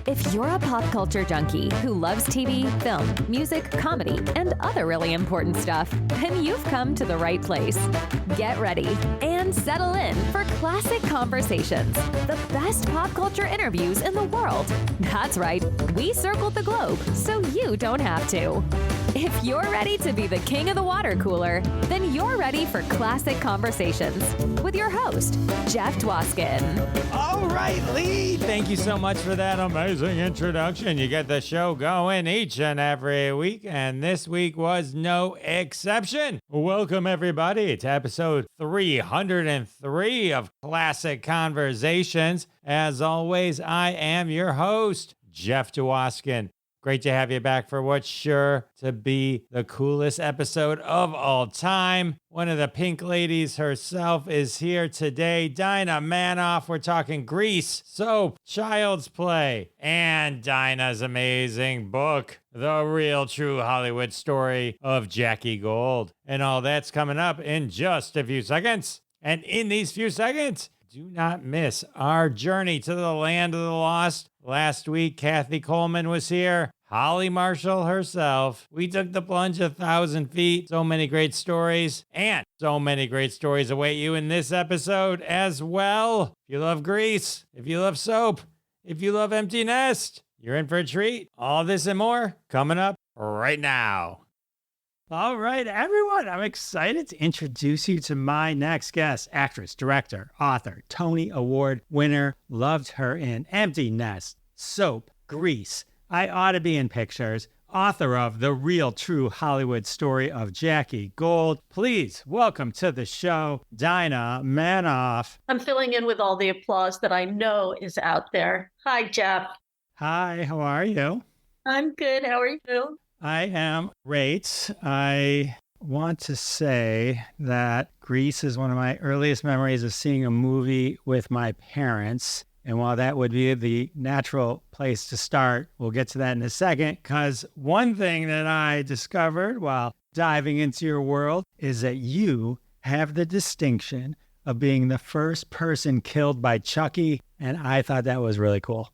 If you're a pop culture junkie who loves TV, film, music, comedy, and other really important stuff, then you've come to the right place. Get ready and settle in for Classic Conversations, the best pop culture interviews in the world. That's right, we circled the globe so you don't have to. If you're ready to be the king of the water cooler, then you're ready for Classic Conversations with your host, Jeff Dwoskin. All right, Lee, thank you so much for that amazing introduction. You get the show going each and every week, and this week was no exception. Welcome, everybody, to episode 303 of Classic Conversations. As always, I am your host, Jeff Dwoskin. Great to have you back for what's sure to be the coolest episode of all time. One of the pink ladies herself is here today, Dinah Manoff. We're talking Grease, soap, Child's Play, and Dinah's amazing book, The Real True Hollywood Story of Jackie Gold. And all that's coming up in just a few seconds. And in these few seconds, do not miss our journey to the land of the lost. Last week, Kathy Coleman was here. Holly Marshall herself. We took the plunge 1,000 feet. So many great stories. And so many great stories await you in this episode as well. If you love Grease, if you love soap, if you love Empty Nest, you're in for a treat. All this and more coming up right now. All right, everyone, I'm excited to introduce you to my next guest, actress, director, author, Tony Award winner. Loved her in Empty Nest, Soap, Grease, I Ought to Be in Pictures, author of The Real True Hollywood Story of Jackie Gold. Please welcome to the show, Dinah Manoff. I'm filling in with all the applause that I know is out there. Hi, Jeff. Hi, how are you? I'm good. How are you? I am great. I want to say that Grease is one of my earliest memories of seeing a movie with my parents. And while that would be the natural place to start, we'll get to that in a second, because one thing that I discovered while diving into your world is that you have the distinction of being the first person killed by Chucky, and I thought that was really cool.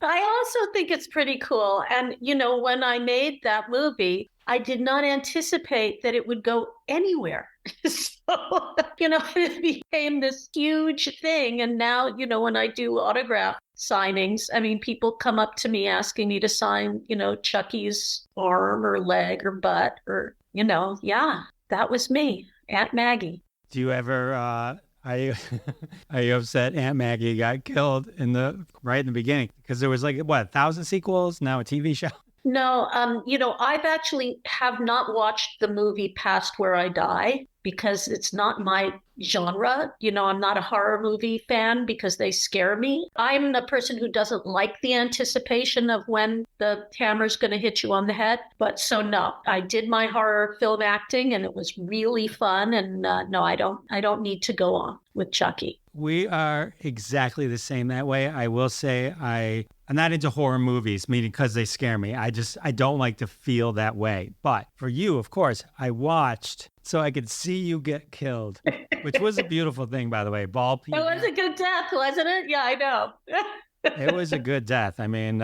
I also think it's pretty cool. And, you know, when I made that movie, I did not anticipate that it would go anywhere. So, you know, it became this huge thing. And now, you know, when I do autograph signings, I mean, people come up to me asking me to sign, you know, Chucky's arm or leg or butt or, you know, yeah, that was me, Aunt Maggie. Do you ever, are you upset Aunt Maggie got killed right in the beginning? Because there was like, 1,000 sequels, now a TV show? No, you know, I've actually have not watched the movie Past Where I Die because it's not my genre. You know, I'm not a horror movie fan because they scare me. I'm the person who doesn't like the anticipation of when the hammer's going to hit you on the head. But so no, I did my horror film acting and it was really fun. And no, I don't need to go on with Chucky. We are exactly the same that way. I will say I'm not into horror movies, meaning because they scare me. I don't like to feel that way. But for you, of course, I watched so I could see you get killed, which was a beautiful thing, by the way. Ball peen. It was a good death, wasn't it? Yeah, I know. It was a good death. I mean,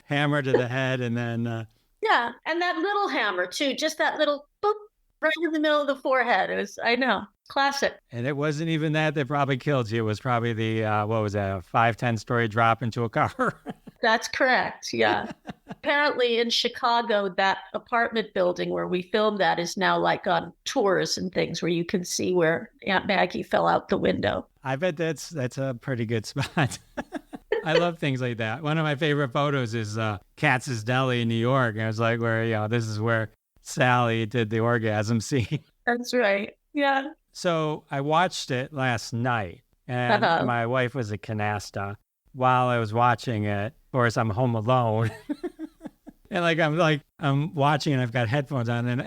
hammer to the head and then... Yeah, and that little hammer, too. Just that little boop right in the middle of the forehead. It was, I know, classic. And it wasn't even that probably killed you. It was probably the, what was that, a 5-10-story drop into a car. That's correct, yeah. Apparently in Chicago, that apartment building where we filmed that is now like on tours and things where you can see where Aunt Maggie fell out the window. I bet that's a pretty good spot. I love things like that. One of my favorite photos is Katz's Deli in New York. And it was like where, this is where Sally did the orgasm scene. That's right, yeah. So I watched it last night, and my wife was a canasta. While I was watching it, of course, I'm home alone. And I'm watching and I've got headphones on and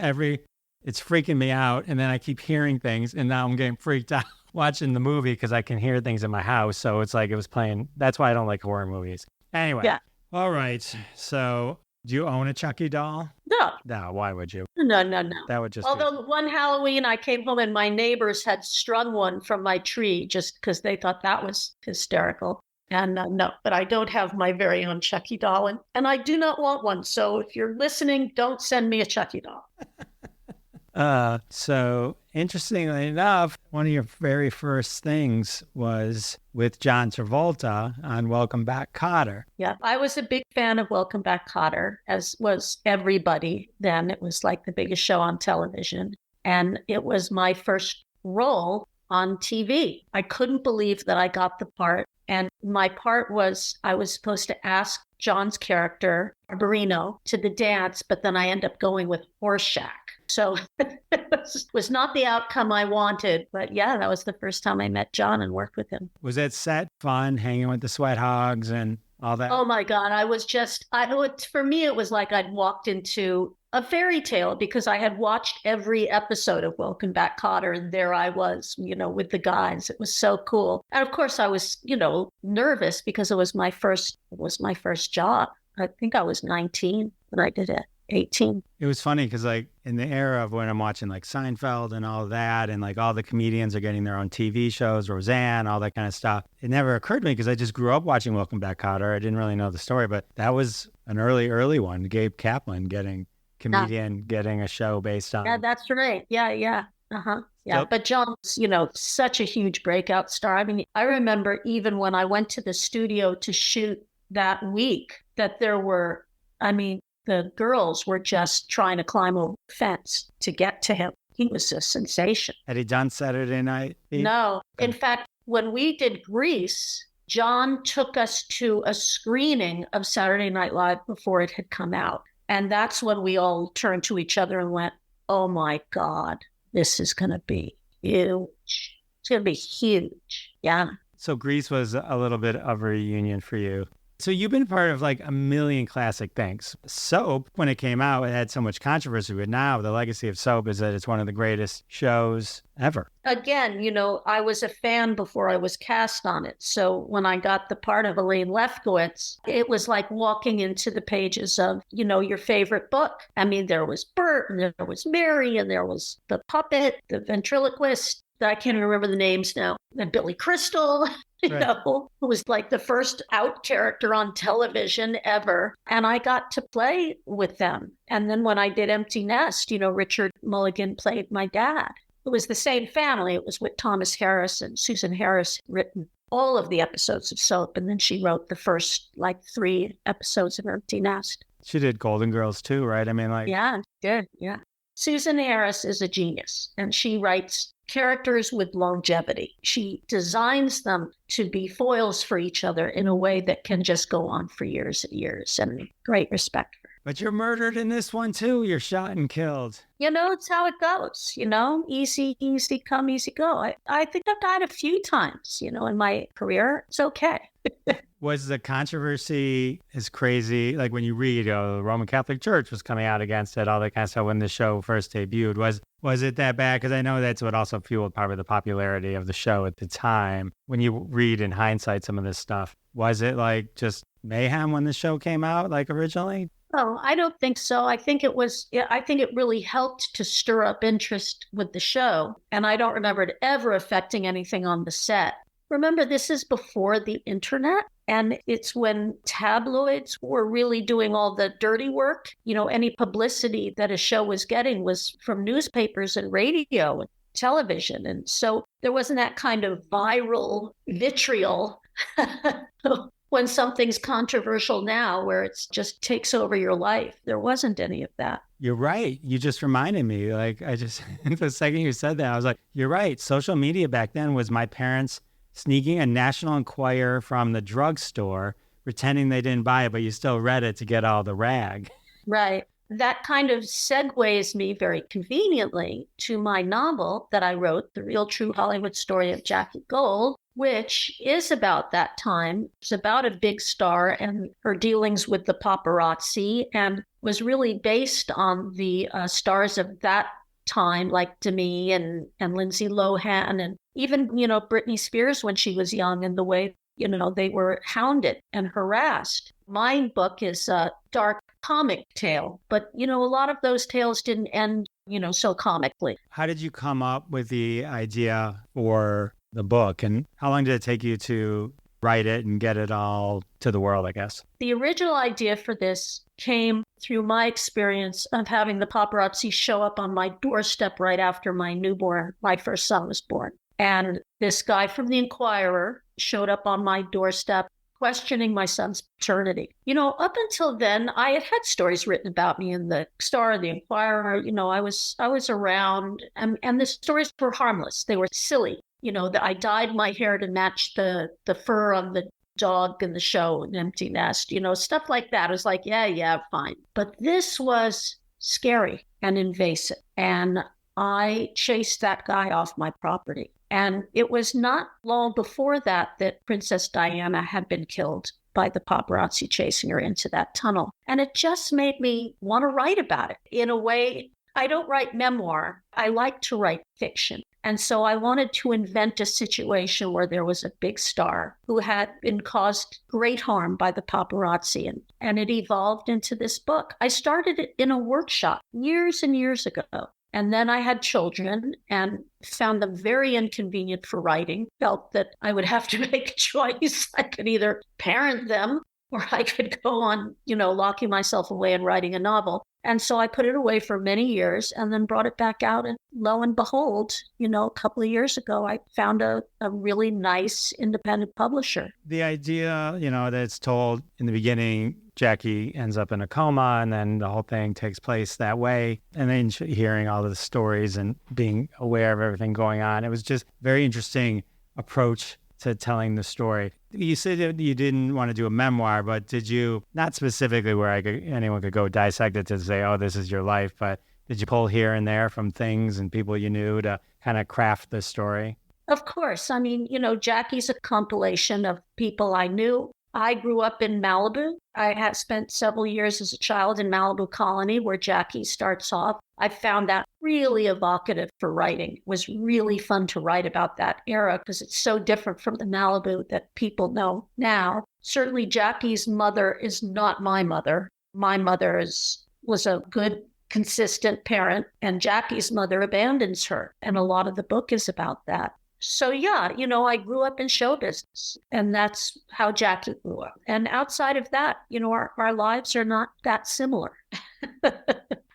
it's freaking me out. And then I keep hearing things and now I'm getting freaked out watching the movie because I can hear things in my house. So it's like it was playing. That's why I don't like horror movies. Anyway. Yeah. All right. So do you own a Chucky doll? No. No. Why would you? No. That would just Although one Halloween I came home and my neighbors had strung one from my tree just because they thought that was hysterical. And no, but I don't have my very own Chucky doll, and I do not want one. So if you're listening, don't send me a Chucky doll. So interestingly enough, one of your very first things was with John Travolta on Welcome Back, Kotter. Yeah, I was a big fan of Welcome Back, Kotter, as was everybody then. It was like the biggest show on television. And it was my first role on TV. I couldn't believe that I got the part. And my part was I was supposed to ask John's character, Barbarino, to the dance, but then I end up going with Horseshack. So it was not the outcome I wanted. But yeah, that was the first time I met John and worked with him. Was that set fun, hanging with the sweat hogs and all that? Oh my God. For me, it was like I'd walked into a fairy tale because I had watched every episode of Welcome Back, Kotter, and there I was, with the guys. It was so cool. And of course I was, nervous because it was my first job. I think I was 19 when I did it. 18. It was funny because like in the era of when I'm watching like Seinfeld and all that, and like all the comedians are getting their own TV shows, Roseanne, all that kind of stuff, it never occurred to me because I just grew up watching Welcome Back, Kotter. I didn't really know the story, but that was an early one. Gabe Kaplan getting a show based on. Yeah, that's right. Yeah. Uh-huh. Yeah. So, but John's, such a huge breakout star. I mean, I remember even when I went to the studio to shoot that week that the girls were just trying to climb over the fence to get to him. He was a sensation. had he done Saturday Night? No. In fact, when we did Grease, John took us to a screening of Saturday Night Live before it had come out. And that's when we all turned to each other and went, oh my God, this is going to be huge. It's going to be huge. Yeah. So Grease was a little bit of a reunion for you. So you've been part of like a million classic things. Soap, when it came out, it had so much controversy, but now the legacy of Soap is that it's one of the greatest shows ever. Again, I was a fan before I was cast on it. So when I got the part of Elaine Lefkowitz, it was like walking into the pages of, your favorite book. I mean, there was Bert, and there was Mary, and there was the puppet, the ventriloquist. I can't even remember the names now. And Billy Crystal, who was like the first out character on television ever. And I got to play with them. And then when I did Empty Nest, Richard Mulligan played my dad. It was the same family. It was with Thomas Harris and Susan Harris written all of the episodes of Soap. And then she wrote the first 3 episodes of Empty Nest. She did Golden Girls too, right? I mean, Yeah, she did. Yeah. Susan Harris is a genius, and she writes characters with longevity. She designs them to be foils for each other in a way that can just go on for years and years, and great respect for her. But you're murdered in this one too. You're shot and killed. It's how it goes, easy come, easy go. I think I've died a few times, in my career. It's okay. Was the controversy as crazy? Like when you read, the Roman Catholic Church was coming out against it, all that kind of stuff when the show first debuted. Was it that bad? Because I know that's what also fueled probably the popularity of the show at the time. When you read in hindsight some of this stuff, was it like just mayhem when the show came out, like originally? Oh, I don't think so. I think it really helped to stir up interest with the show. And I don't remember it ever affecting anything on the set. Remember, this is before the internet, and it's when tabloids were really doing all the dirty work. Any publicity that a show was getting was from newspapers and radio and television. And so there wasn't that kind of viral vitriol when something's controversial now, where it just takes over your life. There wasn't any of that. You're right. You just reminded me. The second you said that, I was like, you're right. Social media back then was my parents sneaking a National Enquirer from the drugstore, pretending they didn't buy it, but you still read it to get all the rag. Right. That kind of segues me very conveniently to my novel that I wrote, The Real True Hollywood Story of Jackie Gold, which is about that time. It's about a big star and her dealings with the paparazzi, and was really based on the stars of that time, like Demi and Lindsay Lohan, and even, Britney Spears when she was young, and the way, they were hounded and harassed. My book is a dark comic tale, but, a lot of those tales didn't end, so comically. How did you come up with the idea for the book, and how long did it take you to write it and get it all to the world, I guess? The original idea for this came through my experience of having the paparazzi show up on my doorstep right after my first son was born. And this guy from the Inquirer showed up on my doorstep questioning my son's paternity. Up until then, I had had stories written about me in the Star, the Inquirer. I was around, and the stories were harmless. They were silly. That I dyed my hair to match the fur on the dog in the show, An Empty Nest, stuff like that. I was like, yeah, fine. But this was scary and invasive. And I chased that guy off my property. And it was not long before that Princess Diana had been killed by the paparazzi chasing her into that tunnel. And it just made me want to write about it. In a way, I don't write memoir. I like to write fiction. And so I wanted to invent a situation where there was a big star who had been caused great harm by the paparazzi. And it evolved into this book. I started it in a workshop years and years ago. And then I had children and found them very inconvenient for writing, felt that I would have to make a choice. I could either parent them or I could go on, locking myself away and writing a novel. And so I put it away for many years and then brought it back out. And lo and behold, a couple of years ago, I found a really nice independent publisher. The idea, that it's told in the beginning, Jackie ends up in a coma and then the whole thing takes place that way. And then hearing all of the stories and being aware of everything going on. It was just very interesting approach to telling the story. You said that you didn't want to do a memoir, but did you, not specifically where anyone could go dissect it to say, oh, this is your life, but did you pull here and there from things and people you knew to kind of craft the story? Of course. I mean, Jackie's a compilation of people I knew. I grew up in Malibu. I had spent several years as a child in Malibu Colony, where Jackie starts off. I found that really evocative for writing. It was really fun to write about that era because it's so different from the Malibu that people know now. Certainly, Jackie's mother is not my mother. My mother was a good, consistent parent, and Jackie's mother abandons her. And a lot of the book is about that. So yeah, I grew up in show business, and that's how Jackie grew up. And outside of that, our lives are not that similar.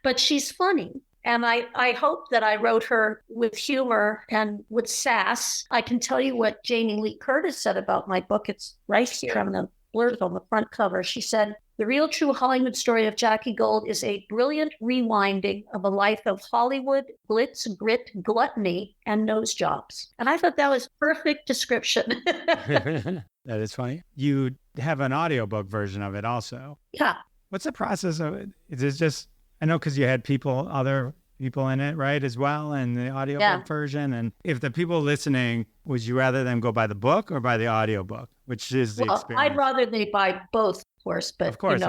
But she's funny. And I hope that I wrote her with humor and with sass. I can tell you what Jamie Lee Curtis said about my book. It's right here on the blurb on the front cover. She said, "The real true Hollywood story of Jackie Gold is a brilliant rewinding of a life of Hollywood, glitz, grit, gluttony, and nose jobs." And I thought that was perfect description. That is funny. You have an audiobook version of it also. Yeah. What's the process of it? Is it just, I know because you had other people in it, right, as well, and the audiobook version. And if the people listening, would you rather them go by the book or by the audiobook? Which is the experience? I'd rather they buy both, of course. But, of course.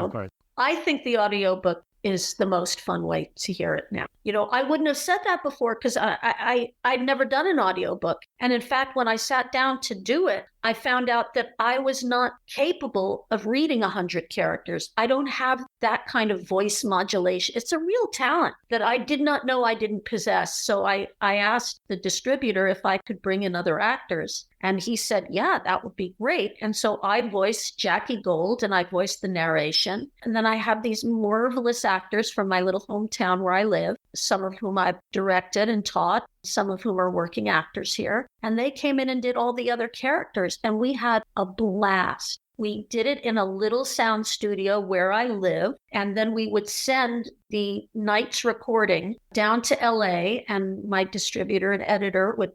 I think the audiobook is the most fun way to hear it now. I wouldn't have said that before because I'd never done an audiobook. And in fact, when I sat down to do it, I found out that I was not capable of reading 100 characters. I don't have that kind of voice modulation. It's a real talent that I did not know I didn't possess. So I asked the distributor if I could bring in other actors. And he said, yeah, that would be great. And so I voiced Jackie Gold and I voiced the narration. And then I have these marvelous actors from my little hometown where I live, some of whom I've directed and taught, some of whom are working actors here. And they came in and did all the other characters. And we had a blast. We did it in a little sound studio where I live. And then we would send the night's recording down to LA, and my distributor and editor would,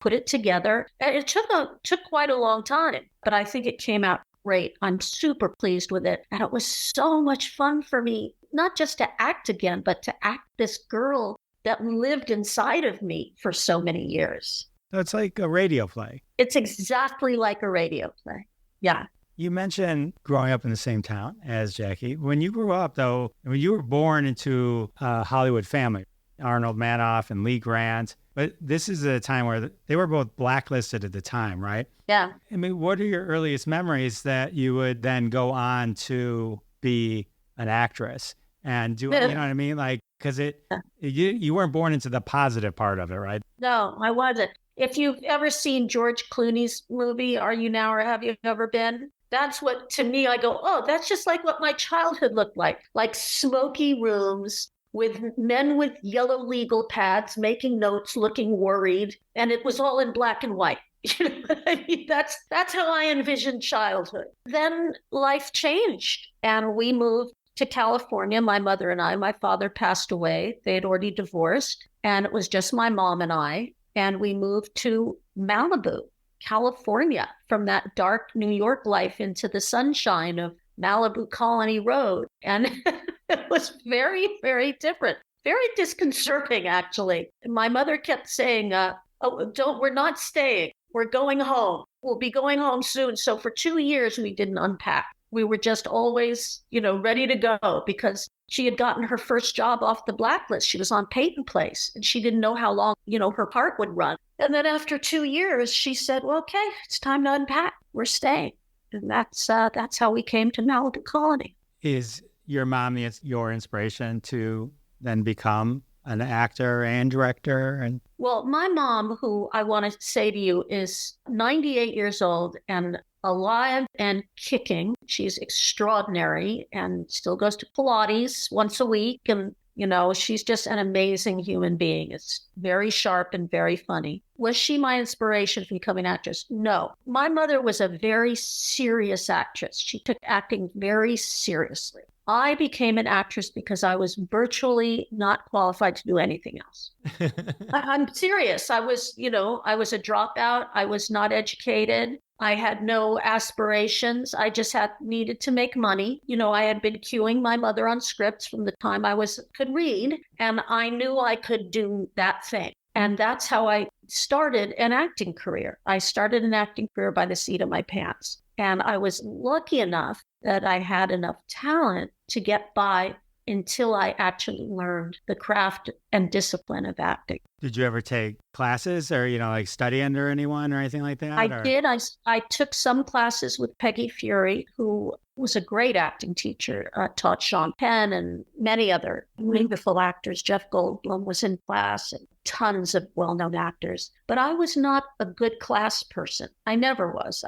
put it together. And it took quite a long time, but I think it came out great. I'm super pleased with it. And it was so much fun for me, not just to act again, but to act this girl that lived inside of me for so many years. So it's like a radio play. It's exactly like a radio play. Yeah. You mentioned growing up in the same town as Jackie. When you grew up, though, when you were born into a Hollywood family, Arnold Manoff and Lee Grant, but this is a time where they were both blacklisted at the time, right? Yeah. I mean, what are your earliest memories that you would then go on to be an actress and do, you know what I mean? Like, because you weren't born into the positive part of it, right? No, I wasn't. If you've ever seen George Clooney's movie, Are You Now or Have You Ever Been? That's what, to me, I go, oh, that's just like what my childhood looked like smoky rooms with men with yellow legal pads making notes, looking worried. And it was all in black and white. You know what I mean? That's how I envisioned childhood. Then life changed and we moved to California, my mother and I. My father passed away. They had already divorced, and it was just my mom and I. And we moved to Malibu, California, from that dark New York life into the sunshine of Malibu Colony Road. And it was very, very different, very disconcerting, actually. My mother kept saying, we're not staying. We're going home. We'll be going home soon. So for 2 years, we didn't unpack. We were just always, ready to go because she had gotten her first job off the blacklist. She was on Peyton Place and she didn't know how long, her part would run. And then after 2 years, she said, well, okay, it's time to unpack. We're staying. And that's how we came to Malibu Colony. Is your mom your inspiration to then become an actor and director? And well, my mom, who I want to say to you is 98 years old and alive and kicking. She's extraordinary and still goes to Pilates once a week. And, she's just an amazing human being. It's very sharp and very funny. Was she my inspiration for becoming an actress? No. My mother was a very serious actress. She took acting very seriously. I became an actress because I was virtually not qualified to do anything else. I'm serious. I was a dropout. I was not educated. I had no aspirations. I just needed to make money. I had been cueing my mother on scripts from the time I could read, and I knew I could do that thing. And that's how I started an acting career. I started an acting career by the seat of my pants. And I was lucky enough that I had enough talent to get by until I actually learned the craft and discipline of acting. Did you ever take classes or, study under anyone or anything like that? I did. I took some classes with Peggy Fury, who was a great acting teacher, taught Sean Penn and many other wonderful actors. Jeff Goldblum was in class and tons of well-known actors. But I was not a good class person. I never was.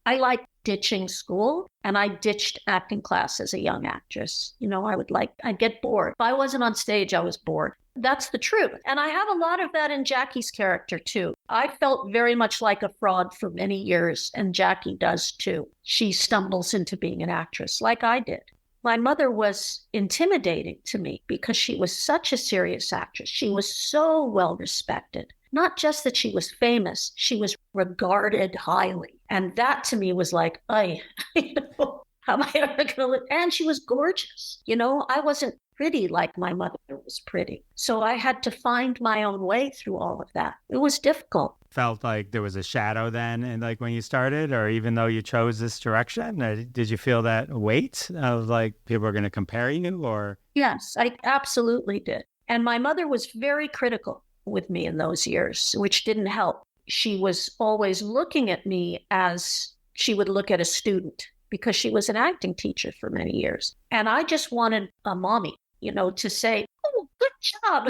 I liked ditching school, and I ditched acting class as a young actress. I'd get bored. If I wasn't on stage, I was bored. That's the truth. And I have a lot of that in Jackie's character, too. I felt very much like a fraud for many years, and Jackie does, too. She stumbles into being an actress like I did. My mother was intimidating to me because she was such a serious actress. She was so well respected. Not just that she was famous, she was regarded highly. And that to me was like, how am I ever going to live? And she was gorgeous. I wasn't pretty like my mother was pretty. So I had to find my own way through all of that. It was difficult. Felt like there was a shadow then, and like when you started, or even though you chose this direction, did you feel that weight of like people are going to compare you? Or yes, I absolutely did. And my mother was very critical with me in those years, which didn't help. She was always looking at me as she would look at a student because she was an acting teacher for many years. And I just wanted a mommy, to say, oh, good job,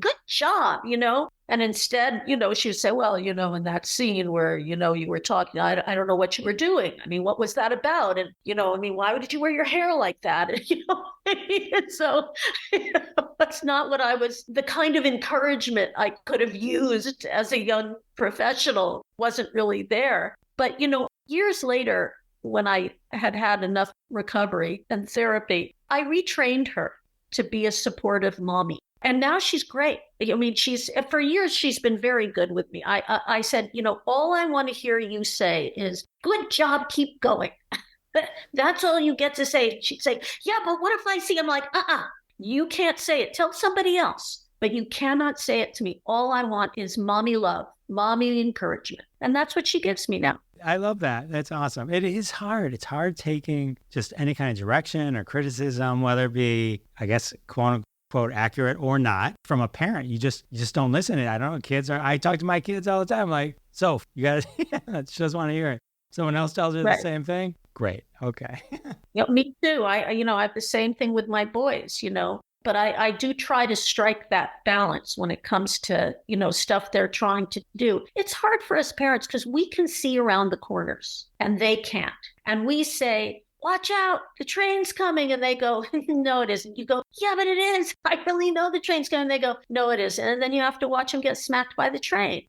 good job, And instead, she would say, well, in that scene where, you were talking, I don't know what you were doing. I mean, what was that about? And, why did you wear your hair like that? And, so that's not what the kind of encouragement I could have used as a young professional wasn't really there. But, years later, when I had enough recovery and therapy, I retrained her to be a supportive mommy. And now she's great. I mean, for years, she's been very good with me. I said, all I want to hear you say is, good job, keep going. That's all you get to say. She'd say, yeah, but what if I see? I'm like, you can't say it. Tell somebody else. But you cannot say it to me. All I want is mommy love, mommy encouragement. And that's what she gives me now. I love that. That's awesome. It is hard. It's hard taking just any kind of direction or criticism, whether it be, I guess, quote unquote, accurate or not, from a parent. You just don't listen to it. I don't know. I talk to my kids all the time. Like, so you got to, she doesn't want to hear it. Someone else tells her the same thing. Great. Okay. Me too. I have the same thing with my boys. But I do try to strike that balance when it comes to, stuff they're trying to do. It's hard for us parents because we can see around the corners and they can't. And we say, watch out, the train's coming. And they go, no, it isn't. You go, yeah, but it is. I really know the train's coming. They go, no, it isn't. And then you have to watch them get smacked by the train,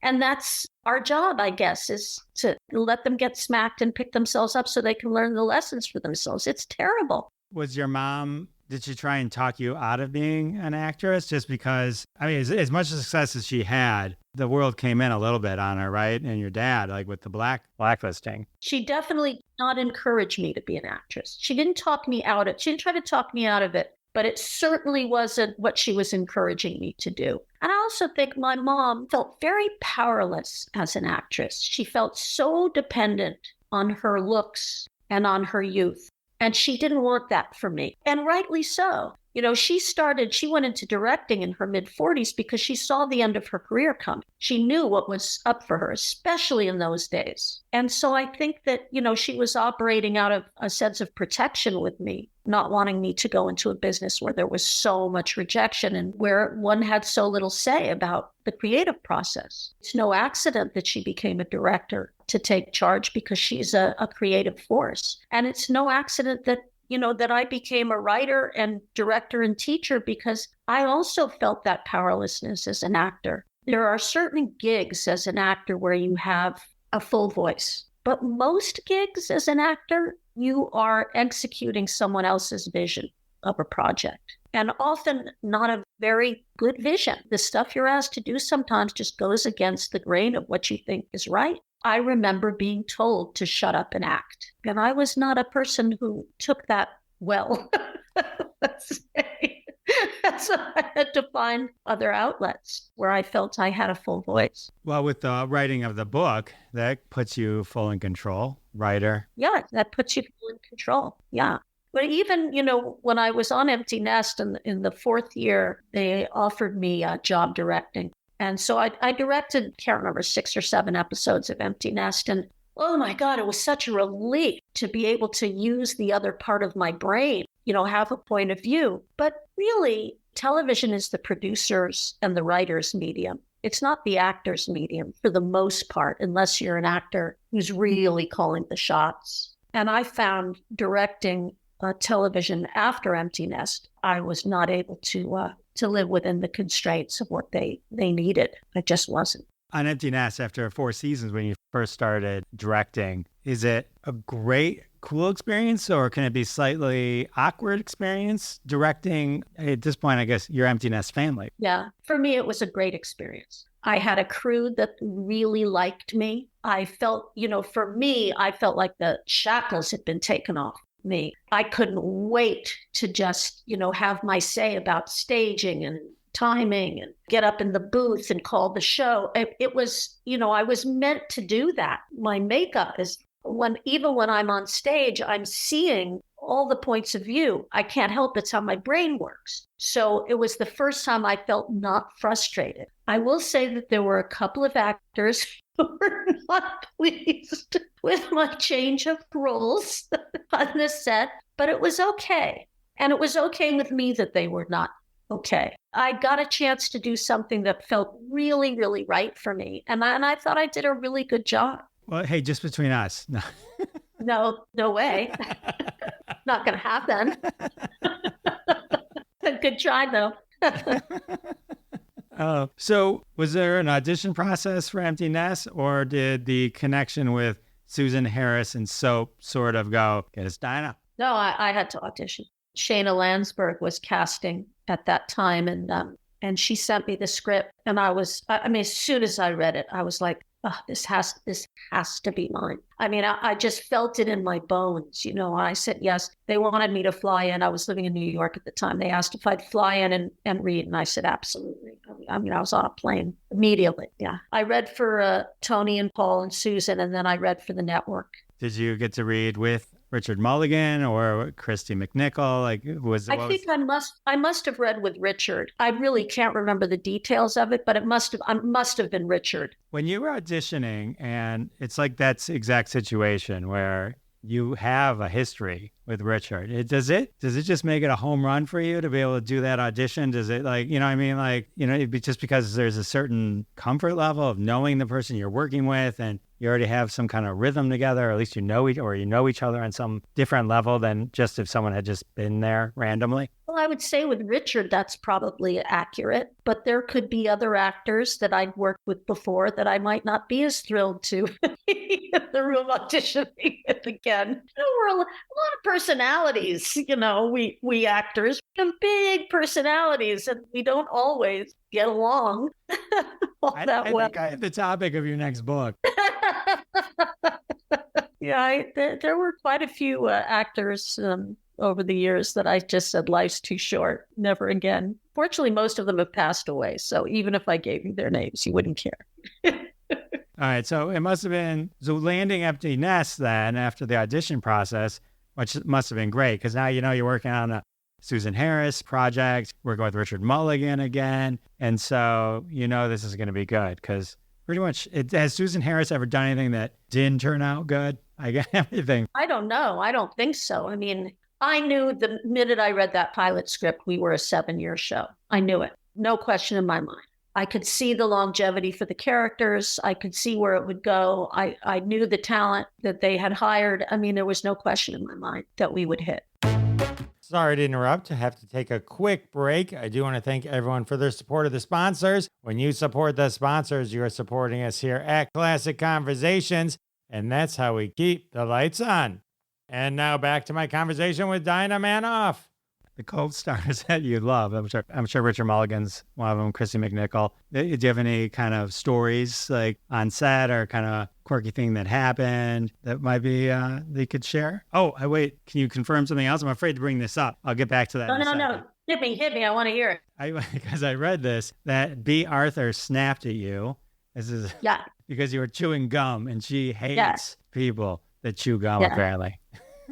and that's our job, I guess, is to let them get smacked and pick themselves up so they can learn the lessons for themselves. It's terrible. Was your mom, did she try and talk you out of being an actress? Just because, as much success as she had, the world came in a little bit on her, right? And your dad, like with the blacklisting. She definitely did not encourage me to be an actress. She didn't talk me out of it. She didn't try to talk me out of it, but it certainly wasn't what she was encouraging me to do. And I also think my mom felt very powerless as an actress. She felt so dependent on her looks and on her youth. And she didn't want that for me. And rightly so. She went into directing in her mid-40s because she saw the end of her career coming. She knew what was up for her, especially in those days. And so I think that, she was operating out of a sense of protection with me, not wanting me to go into a business where there was so much rejection and where one had so little say about the creative process. It's no accident that she became a director to take charge because she's a creative force. And it's no accident that that I became a writer and director and teacher because I also felt that powerlessness as an actor. There are certain gigs as an actor where you have a full voice, but most gigs as an actor, you are executing someone else's vision of a project, and often not a very good vision. The stuff you're asked to do sometimes just goes against the grain of what you think is right. I remember being told to shut up and act. And I was not a person who took that well, let's say. So I had to find other outlets where I felt I had a full voice. Well, with the writing of the book, that puts you full in control, writer. Yeah, that puts you full in control. Yeah. But even, when I was on Empty Nest in the fourth year, they offered me job directing. And so I directed, can't remember, 6 or 7 episodes of Empty Nest. And oh my God, it was such a relief to be able to use the other part of my brain, have a point of view. But really, television is the producer's and the writer's medium. It's not the actor's medium for the most part, unless you're an actor who's really calling the shots. And I found directing television after Empty Nest, I was not able to live within the constraints of what they needed. I just wasn't. On Empty Nest, after 4 seasons, when you first started directing, is it a great, cool experience, or can it be slightly awkward experience directing? At this point, I guess, your Empty Nest family. Yeah, for me, it was a great experience. I had a crew that really liked me. I felt, for me, I felt like the shackles had been taken off me. I couldn't wait to just, have my say about staging and timing and get up in the booth and call the show. It was, I was meant to do that. My makeup is even when I'm on stage, I'm seeing all the points of view. I can't help it. It's how my brain works. So it was the first time I felt not frustrated. I will say that there were a couple of actors who were not pleased with my change of roles on the set, but it was okay. And it was okay with me that they were not okay. I got a chance to do something that felt really, really right for me. And I thought I did a really good job. Well, hey, just between us. No way. Not going to happen. Good try, though. So was there an audition process for Empty Nest, or did the connection with Susan Harris and Soap sort of go, get us Dinah? No, I had to audition. Shayna Landsberg was casting at that time, and she sent me the script, and as soon as I read it, I was like, oh, this has to be mine. I just felt it in my bones. I said yes. They wanted me to fly in. I was living in New York at the time. They asked if I'd fly in and read, and I said absolutely. I was on a plane immediately. Yeah, I read for Tony and Paul and Susan, and then I read for the network. Did you get to read with Richard Mulligan or Christy McNichol? I must have read with Richard. I really can't remember the details of it, but I must have been Richard. When you were auditioning, and it's like that exact situation where you have a history with Richard. Does it just make it a home run for you to be able to do that audition? Does it it'd be just because there's a certain comfort level of knowing the person you're working with and you already have some kind of rhythm together, or at least you know each other on some different level than just if someone had just been there randomly? Well, I would say with Richard, that's probably accurate, but there could be other actors that I'd worked with before that I might not be as thrilled to be in the room auditioning with again. We're a lot of personalities, we actors have big personalities and we don't always get along all that well. I think I have the topic of your next book. Yeah, there were quite a few actors over the years that I just said, life's too short, never again. Fortunately, most of them have passed away. So even if I gave you their names, you wouldn't care. All right. So it must have been landing empty nest then after the audition process, which must have been great because now you're working on a Susan Harris project, working with Richard Mulligan again. And so this is going to be good because pretty much, has Susan Harris ever done anything that didn't turn out good? I get everything. I don't know. I don't think so. I mean, I knew the minute I read that pilot script, we were a 7-year show. I knew it. No question in my mind. I could see the longevity for the characters. I could see where it would go. I knew the talent that they had hired. I mean, there was no question in my mind that we would hit. Sorry to interrupt. I have to take a quick break. I do want to thank everyone for their support of the sponsors. When you support the sponsors, you are supporting us here at Classic Conversations, and that's how we keep the lights on. And now back to my conversation with Dinah Manoff. The co-stars that you love. I'm sure Richard Mulligan's one of them, Chrissy McNichol. Do you have any kind of stories like on set or kind of quirky thing that happened that might be they could share? Oh, wait. Can you confirm something else? I'm afraid to bring this up. I'll get back to that. No. Hit me. I want to hear it. Because I read this, that B. Arthur snapped at you. Yeah. Because you were chewing gum and she hates people that chew gum, apparently.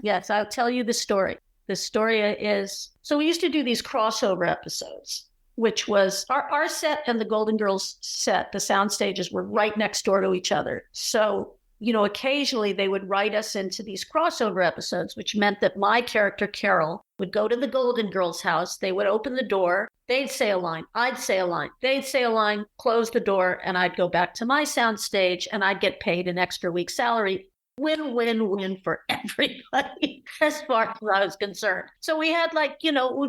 Yes, I'll tell you the story. The story is, so we used to do these crossover episodes, which was our set and the Golden Girls set, the sound stages were right next door to each other. So, occasionally they would write us into these crossover episodes, which meant that my character, Carol, would go to the Golden Girls' house. They would open the door. They'd say a line. I'd say a line. They'd say a line, close the door, and I'd go back to my sound stage and I'd get paid an extra week's salary. Win for everybody as far as I was concerned. So we had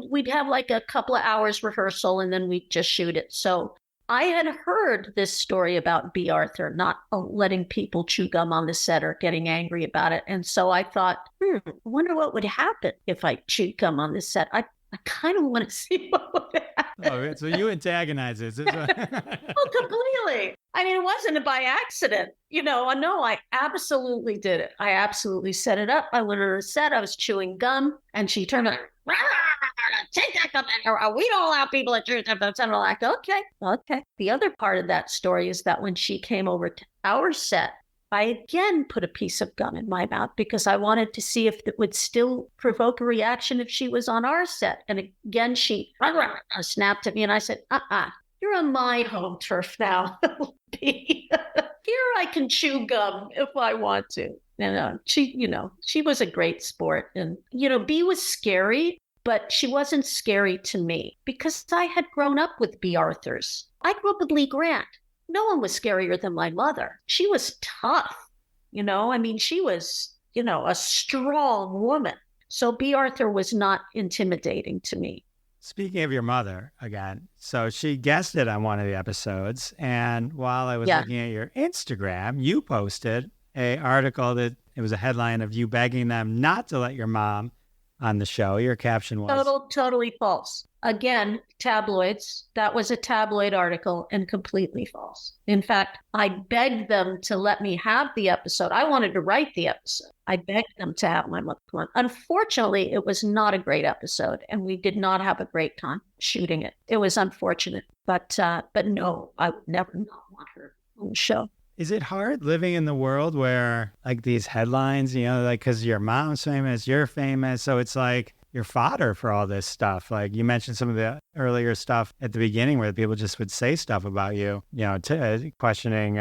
we'd have like a couple of hours rehearsal and then we'd just shoot it. So I had heard this story about B. Arthur not letting people chew gum on the set or getting angry about it. And so I thought, I wonder what would happen if I chewed gum on the set. I kind of want to see what would happen. Oh, so you antagonize it. Oh, completely. I mean, it wasn't by accident. No, I absolutely did it. I absolutely set it up. I went on her set. I was chewing gum and she turned around, take that gum. We don't allow people to chew gum. And I'm like, okay. The other part of that story is that when she came over to our set, I again put a piece of gum in my mouth because I wanted to see if it would still provoke a reaction if she was on our set. And again, she snapped at me and I said, you're on my home turf now. Here I can chew gum if I want to. And she was a great sport. And, B was scary, but she wasn't scary to me because I had grown up with B. Arthurs. I grew up with Lee Grant. No one was scarier than my mother. She was tough. She was, a strong woman. So B. Arthur was not intimidating to me. Speaking of your mother again, so she guested on one of the episodes. And while I was looking at your Instagram, you posted an article that it was a headline of you begging them not to let your mom on the show. Your caption was totally false. Again, tabloids. That was a tabloid article and completely false. In fact, I begged them to let me have the episode. I wanted to write the episode. I begged them to have my mother come on. Unfortunately, it was not a great episode, and we did not have a great time shooting it. It was unfortunate, but no, I would never not want her on the show. Is it hard living in the world where like these headlines, because your mom's famous, you're famous, so it's like your fodder for all this stuff? Like you mentioned some of the earlier stuff at the beginning where people just would say stuff about you, questioning,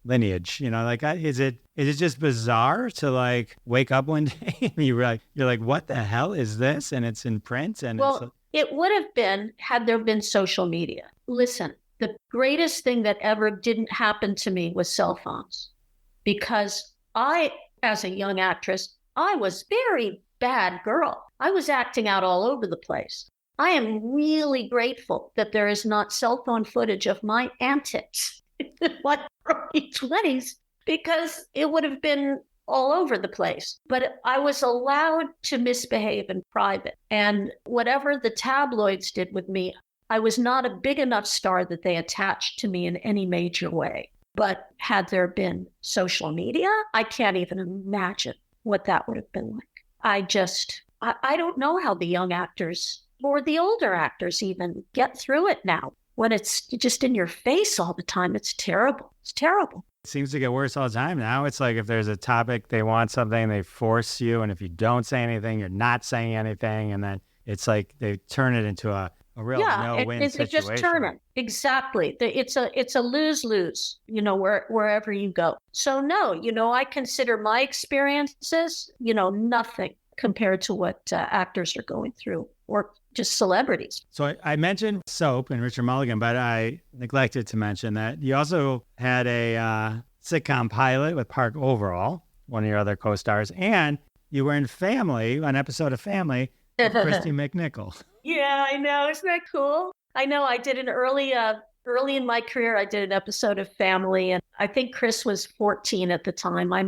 lineage, is it is it just bizarre to like wake up one day and you're like, what the hell is this? And it's in print and Well, it would have been had there been social media. Listen, the greatest thing that ever didn't happen to me was cell phones, because I, as a young actress, I was very bad girl. I was acting out all over the place. I am really grateful that there is not cell phone footage of my antics in my early 20s, because it would have been all over the place. But I was allowed to misbehave in private. And whatever the tabloids did with me, I was not a big enough star that they attached to me in any major way. But had there been social media, I can't even imagine what that would have been like. I don't know how the young actors or the older actors even get through it now. When it's just in your face all the time, it's terrible. It's terrible. it seems to get worse all the time now. It's like if there's a topic, they want something, they force you. And if you don't say anything, you're not saying anything. And then it's like they turn it into a real no-win situation. They just turn it. Exactly. It's a lose-lose, wherever you go. So no, I consider my experiences, nothing compared to what actors are going through, or just celebrities. So I mentioned Soap and Richard Mulligan, but I neglected to mention that you also had a sitcom pilot with Park Overall, one of your other co-stars, and you were in Family, an episode of Family, with Christy McNichol. Yeah, I know. Isn't that cool? I know. I did an early in my career, I did an episode of Family, and I think Chris was 14 at the time. I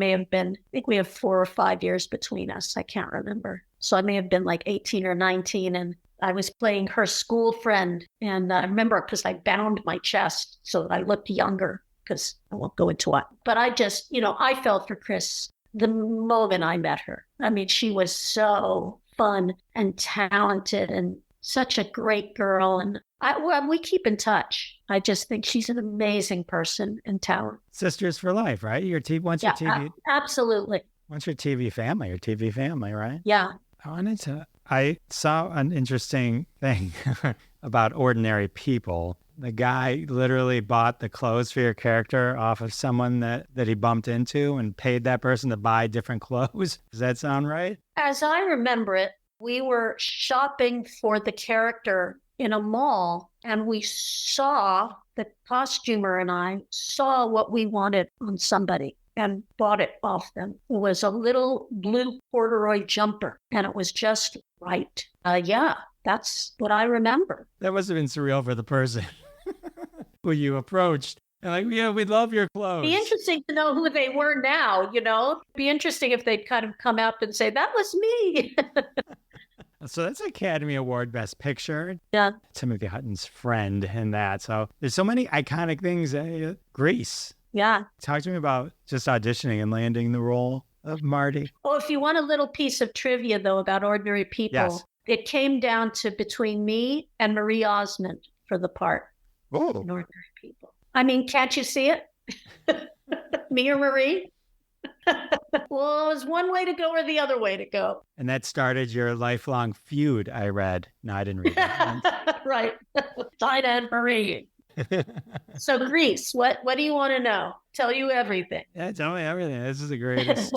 think we have 4 or 5 years between us. I can't remember. So I may have been like 18 or 19, and I was playing her school friend. And I remember because I bound my chest so that I looked younger, because I won't go into what. But I just, I fell for Chris the moment I met her. I mean, she was so fun and talented and such a great girl. And we keep in touch. I just think she's an amazing person and talent. Sisters for life, right? Absolutely. Once your TV family, right? Yeah. I saw an interesting thing about Ordinary People. The guy literally bought the clothes for your character off of someone that he bumped into and paid that person to buy different clothes. Does that sound right? As I remember it, we were shopping for the character in a mall, and the costumer and I saw what we wanted on somebody and bought it off them. It was a little blue corduroy jumper, and it was just right. Yeah, that's what I remember. That must have been surreal for the person who you approached. And like, yeah, we love your clothes. Be interesting to know who they were now, Be interesting if they'd kind of come up and say, that was me. So that's Academy Award Best Picture. Yeah. Timothy Hutton's friend in that. So there's so many iconic things. Grease. Yeah. Talk to me about just auditioning and landing the role of Marty. Well, if you want a little piece of trivia, though, about Ordinary People, yes. It came down to between me and Marie Osmond for the part in Ordinary People. I mean, can't you see it? Me or Marie? Well, it was one way to go or the other way to go. And that started your lifelong feud, I read. No, I didn't read that. Right. Dinah and Marie. So Grease, what do you want to know? Tell you everything. Yeah, tell me everything. This is the greatest.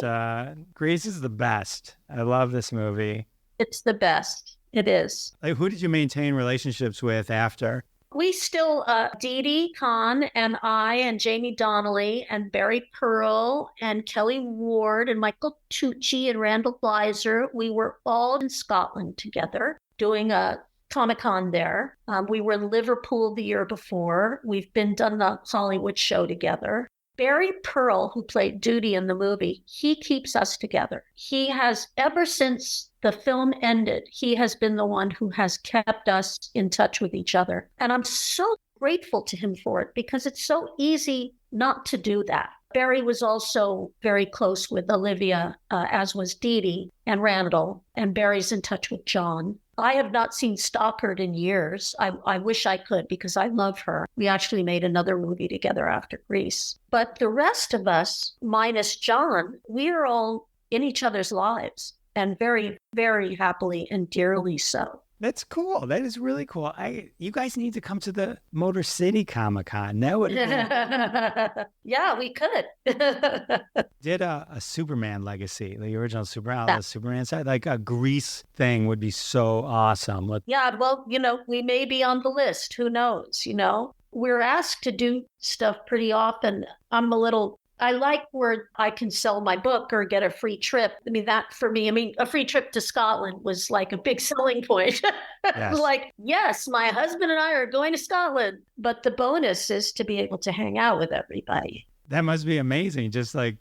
Grease is the best. I love this movie. It's the best. It is. Like, who did you maintain relationships with after? We still, Dee Dee Kahn and I and Jamie Donnelly and Barry Pearl and Kelly Ward and Michael Tucci and Randall Gleiser, we were all in Scotland together doing a Comic-Con there. We were in Liverpool the year before. We've done the Hollywood show together. Barry Pearl, who played Duty in the movie, he keeps us together. He has, ever since the film ended, he has been the one who has kept us in touch with each other. And I'm so grateful to him for it, because it's so easy not to do that. Barry was also very close with Olivia, as was Dee Dee and Randall, and Barry's in touch with John. I have not seen Stockard in years. I wish I could, because I love her. We actually made another movie together after Grease. But the rest of us, minus John, we are all in each other's lives, and very, very happily and dearly so. That's cool. That is really cool. You guys need to come to the Motor City Comic Con. That would Yeah, we could. did a Superman legacy, the original Superman, Yeah. the Superman side, like a Grease thing would be so awesome. Yeah, well, we may be on the list. Who knows? We're asked to do stuff pretty often. I like where I can sell my book or get a free trip. I mean, that for me, a free trip to Scotland was like a big selling point. Yes. Like, yes, my husband and I are going to Scotland, but the bonus is to be able to hang out with everybody. That must be amazing. Just like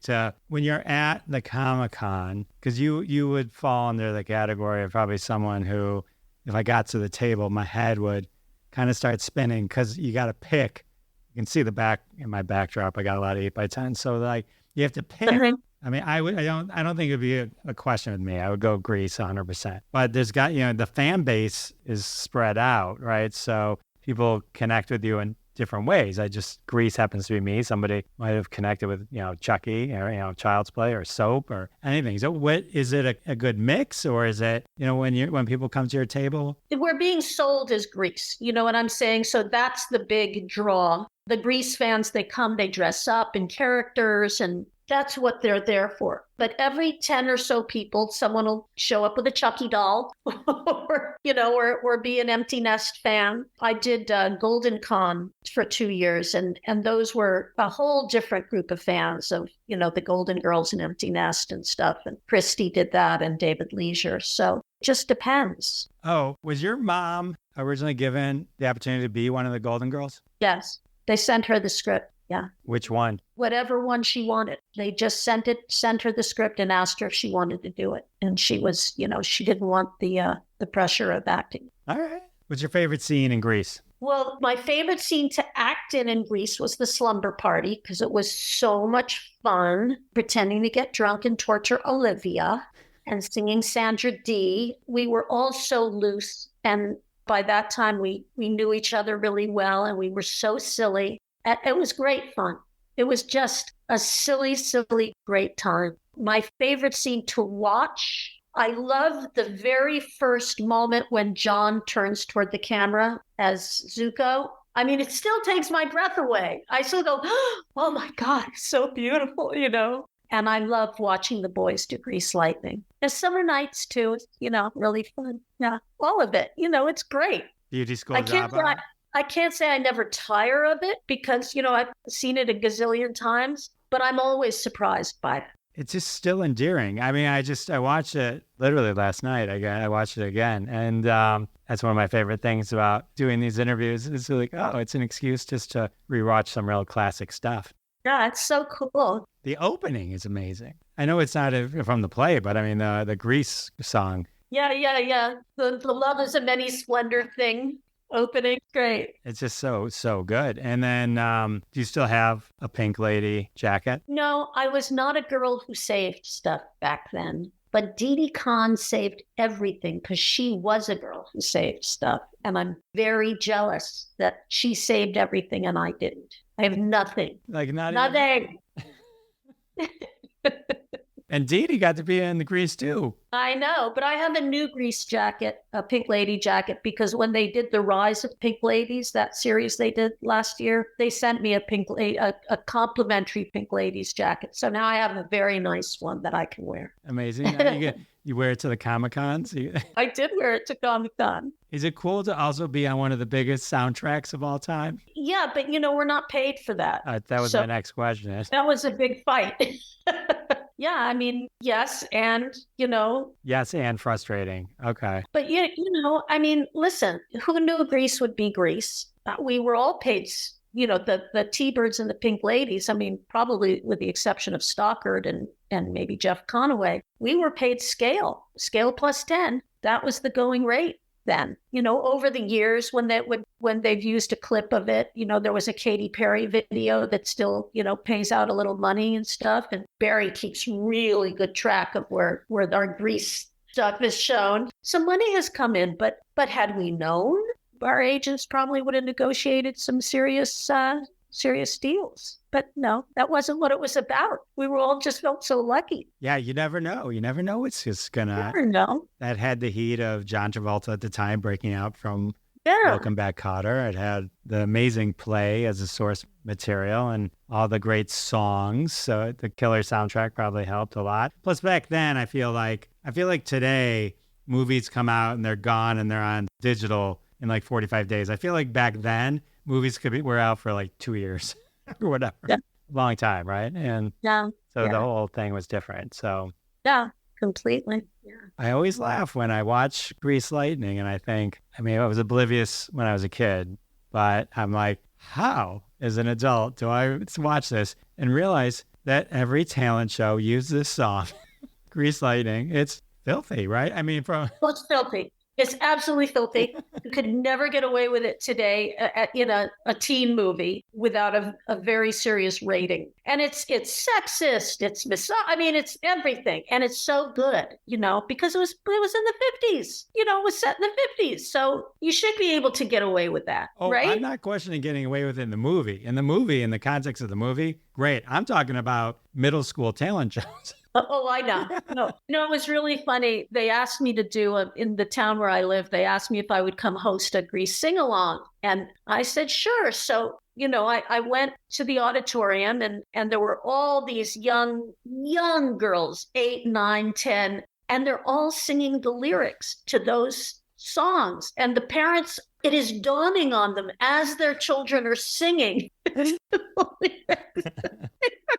when you're at the Comic-Con, because you would fall under the category of probably someone who, if I got to the table, my head would kind of start spinning because you got to pick. You can see the back in my backdrop. I got a lot of 8x10. So like you have to pick. I mean, I don't think it'd be a question with me. I would go Grease 100%. But there's the fan base is spread out, right? So people connect with you in different ways. Grease happens to be me. Somebody might have connected with, Chucky or, Child's Play or Soap or anything. So what, is it a good mix, or is it, when people come to your table? We're being sold as Grease. You know what I'm saying? So that's the big draw. The Grease fans, they come, they dress up in characters, and that's what they're there for. But every 10 or so people, someone will show up with a Chucky doll or be an Empty Nest fan. I did Golden Con for 2 years, and those were a whole different group of fans of, the Golden Girls and Empty Nest and stuff. And Christy did that, and David Leisure. So it just depends. Oh, was your mom originally given the opportunity to be one of the Golden Girls? Yes. They sent her the script. Yeah. Which one? Whatever one she wanted. They just sent her the script and asked her if she wanted to do it. And she was, she didn't want the pressure of acting. All right. What's your favorite scene in Grease? Well, my favorite scene to act in Grease was the slumber party, because it was so much fun pretending to get drunk and torture Olivia and singing Sandra Dee. We were all so loose, and by that time we knew each other really well, and we were so silly. It was great fun. It was just a silly, silly, great time. My favorite scene to watch, I love the very first moment when John turns toward the camera as Zuko. I mean, it still takes my breath away. I still go, oh my God, so beautiful, And I love watching the boys do Grease Lightning. The summer nights too, it's, really fun. Yeah, all of it. It's great. Beauty School I can't say I never tire of it because, I've seen it a gazillion times, but I'm always surprised by it. It's just still endearing. I mean, I watched it literally last night. I watched it again. And that's one of my favorite things about doing these interviews. It's like, it's an excuse just to rewatch some real classic stuff. Yeah, it's so cool. The opening is amazing. I know it's not from the play, but I mean, the Grease song. Yeah. The Love is a Many Splendor thing. Opening, great. It's just so good. And then do you still have a Pink Lady jacket? No, I was not a girl who saved stuff back then. But Didi Khan saved everything because she was a girl who saved stuff. And I'm very jealous that she saved everything and I didn't. I have nothing. Like nothing. And Didi got to be in the Grease too. I know, but I have a new Grease jacket, a Pink Lady jacket, because when they did the Rise of Pink Ladies, that series they did last year, they sent me a complimentary Pink Ladies jacket. So now I have a very nice one that I can wear. Amazing. You wear it to the Comic-Cons? I did wear it to Comic-Con. Is it cool to also be on one of the biggest soundtracks of all time? Yeah, but we're not paid for that. That was my next question. That was a big fight. Yeah, I mean, yes, and, Yes, and frustrating. Okay. But, I mean, listen, who knew Grease would be Grease? We were all paid, the T-Birds and the Pink Ladies, I mean, probably with the exception of Stockard and maybe Jeff Conaway, we were paid scale plus 10. That was the going rate then. Over the years when they've used a clip of it, there was a Katy Perry video that still, pays out a little money and stuff. And Barry keeps really good track of where our Grease stuff is shown. So money has come in, but had we known, our agents probably would have negotiated some serious serious deals. But no, that wasn't what it was about. We were all just felt so lucky. Yeah, you never know. You never know what's just gonna. Never know. That had the heat of John Travolta at the time breaking out from Yeah. Welcome Back, Kotter. It had the amazing play as a source material and all the great songs. So the killer soundtrack probably helped a lot. Plus, back then, I feel like today movies come out and they're gone and they're on digital in like 45 days. I feel like back then movies were out for like 2 years or whatever. Yeah. Long time, right? And Yeah. so the whole thing was different. So Yeah, completely. Yeah. I always laugh when I watch Grease Lightning and I think, I mean, I was oblivious when I was a kid, but I'm like, how as an adult do I watch this and realize that every talent show used this song, Grease Lightning? It's filthy, right? I mean, Well, it's filthy. It's absolutely filthy. You could never get away with it today in a teen movie without a very serious rating. And it's sexist. It's I mean, it's everything. And it's so good, because it was in the 50s. It was set in the 50s. So you should be able to get away with that, right? I'm not questioning getting away with it in the movie. In the context of the movie, great. I'm talking about middle school talent shows. Oh, I know. No, it was really funny. They asked me to do in the town where I live, they asked me if I would come host a Grease sing-along. And I said, sure. So, I went to the auditorium and there were all these young girls, 8, 9, 10, and they're all singing the lyrics to those songs. And the parents, it is dawning on them as their children are singing.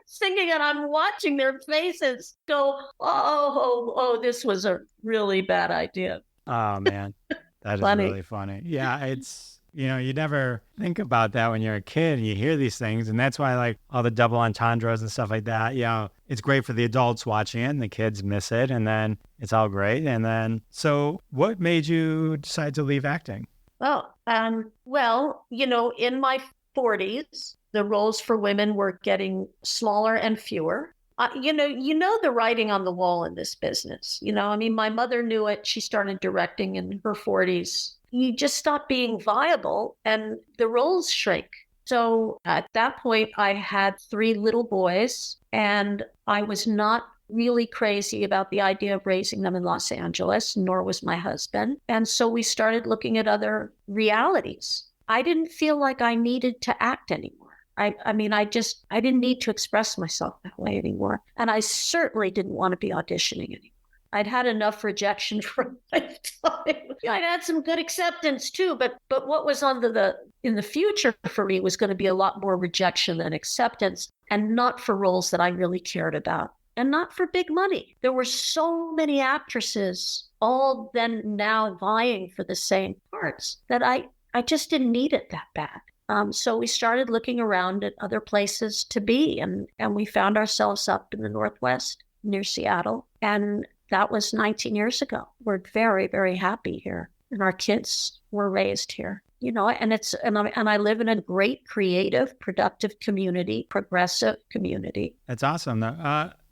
Singing, and I'm watching their faces go, oh, this was a really bad idea. Oh, man. That is really funny. Yeah, it's, you never think about that when you're a kid and you hear these things. And that's why I like all the double entendres and stuff like that. It's great for the adults watching it and the kids miss it. And then it's all great. And then, so what made you decide to leave acting? Oh, well, in my 40s, the roles for women were getting smaller and fewer. The writing on the wall in this business. I mean, my mother knew it. She started directing in her 40s. You just stop being viable and the roles shrink. So at that point, I had 3 little boys and I was not really crazy about the idea of raising them in Los Angeles, nor was my husband. And so we started looking at other realities. I didn't feel like I needed to act anymore. I mean, I didn't need to express myself that way anymore. And I certainly didn't want to be auditioning anymore. I'd had enough rejection for my time. I'd had some good acceptance too, but what was in the future for me was going to be a lot more rejection than acceptance, and not for roles that I really cared about, and not for big money. There were so many actresses, all then now vying for the same parts, that I just didn't need it that bad. So we started looking around at other places to be, and we found ourselves up in the Northwest near Seattle. And that was 19 years ago. We're very, very happy here. And our kids were raised here, and I live in a great, creative, productive community, progressive community. That's awesome.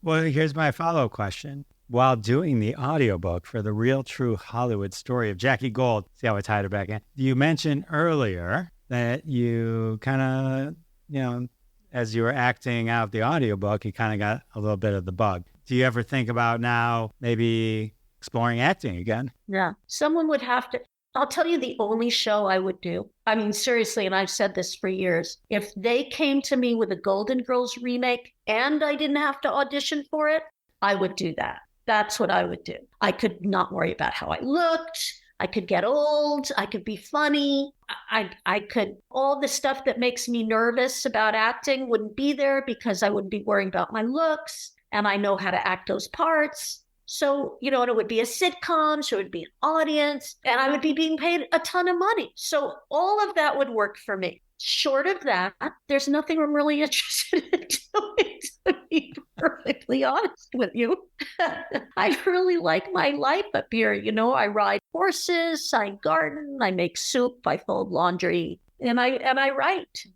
Well, here's my follow-up question. While doing the audiobook for the real, true Hollywood story of Jackie Gold, see how I tied it back in? You mentioned earlier that you kind of, as you were acting out the audiobook, you kind of got a little bit of the bug. Do you ever think about now maybe exploring acting again? Yeah. Someone would have to. I'll tell you the only show I would do. I mean, seriously, and I've said this for years. If they came to me with a Golden Girls remake and I didn't have to audition for it, I would do that. That's what I would do. I could not worry about how I looked. I could get old. I could be funny. I could, all the stuff that makes me nervous about acting wouldn't be there because I wouldn't be worrying about my looks, and I know how to act those parts. So, and it would be a sitcom, so it would be an audience, and I would be being paid a ton of money. So all of that would work for me. Short of that, there's nothing I'm really interested in doing, to be perfectly honest with you. I really like my life up here. I ride horses, I garden, I make soup, I fold laundry, and I write,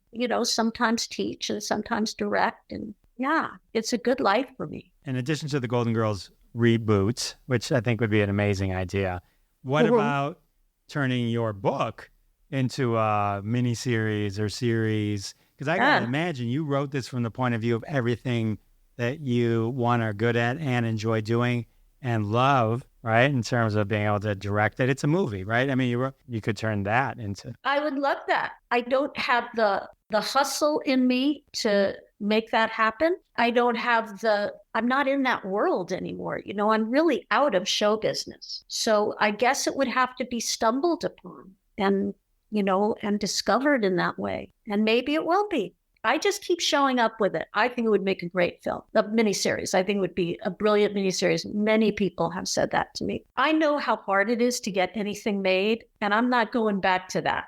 sometimes teach and sometimes direct. And yeah, it's a good life for me. In addition to the Golden Girls reboot, which I think would be an amazing idea, what about turning your book into a miniseries or series? Because I got to imagine you wrote this from the point of view of everything that you, one, are good at and enjoy doing and love, right? In terms of being able to direct it. It's a movie, right? I mean, you could turn that into... I would love that. I don't have the hustle in me to make that happen. I don't have I'm not in that world anymore. You know, I'm really out of show business. So I guess it would have to be stumbled upon and, you know, and discovered in that way. And maybe it will be. I just keep showing up with it. I think it would make a great film, a miniseries. I think it would be a brilliant miniseries. Many people have said that to me. I know how hard it is to get anything made, and I'm not going back to that.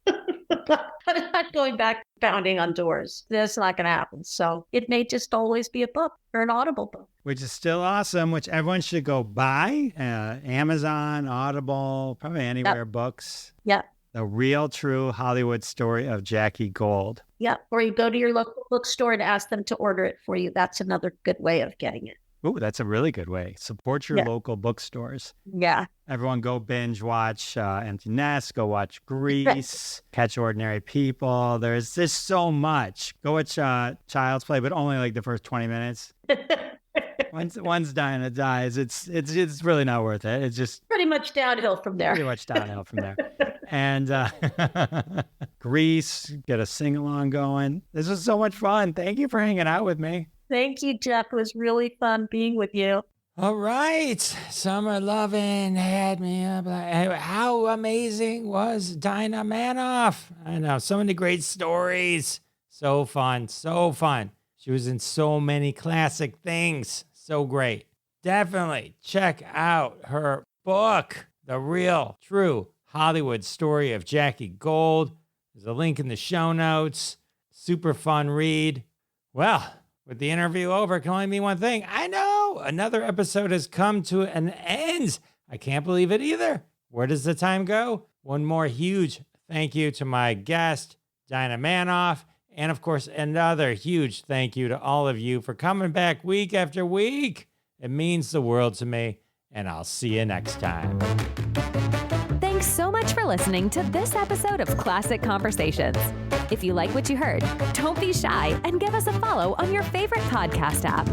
I'm not going back pounding on doors. That's not going to happen. So it may just always be a book or an Audible book. Which is still awesome, which everyone should go buy. Amazon, Audible, probably anywhere books. Yeah. The Real True Hollywood Story of Jackie Gold. Yeah. Or you go to your local bookstore and ask them to order it for you. That's another good way of getting it. Ooh, that's a really good way. Support your local bookstores. Yeah. Everyone go binge watch Empty Nest, go watch Grease, Catch Ordinary People. There's just so much. Go watch Child's Play, but only like the first 20 minutes. Once Dinah dies, it's really not worth it. It's just pretty much downhill from there. Pretty much downhill from there. And Grease, get a sing-along going. This was so much fun. Thank you for hanging out with me. Thank you, Jeff. It was really fun being with you. All right. Summer Lovin' had me up. How amazing was Dinah Manoff? I know. So many great stories. So fun. So fun. She was in so many classic things. So great. Definitely check out her book, The Real True Hollywood Story of Jackie Gold. There's a link in the show notes. Super fun read. Well, with the interview over, it can only mean one thing. I know another episode has come to an end. I can't believe it either. Where does the time go? One more huge thank you to my guest, Dinah Manoff. And of course, another huge thank you to all of you for coming back week after week. It means the world to me, and I'll see you next time. Thanks so much for listening to this episode of Classic Conversations. If you like what you heard, don't be shy and give us a follow on your favorite podcast app.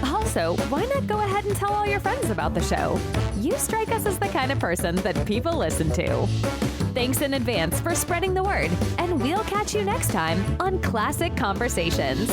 Also, why not go ahead and tell all your friends about the show? You strike us as the kind of person that people listen to. Thanks in advance for spreading the word, and we'll catch you next time on Classic Conversations.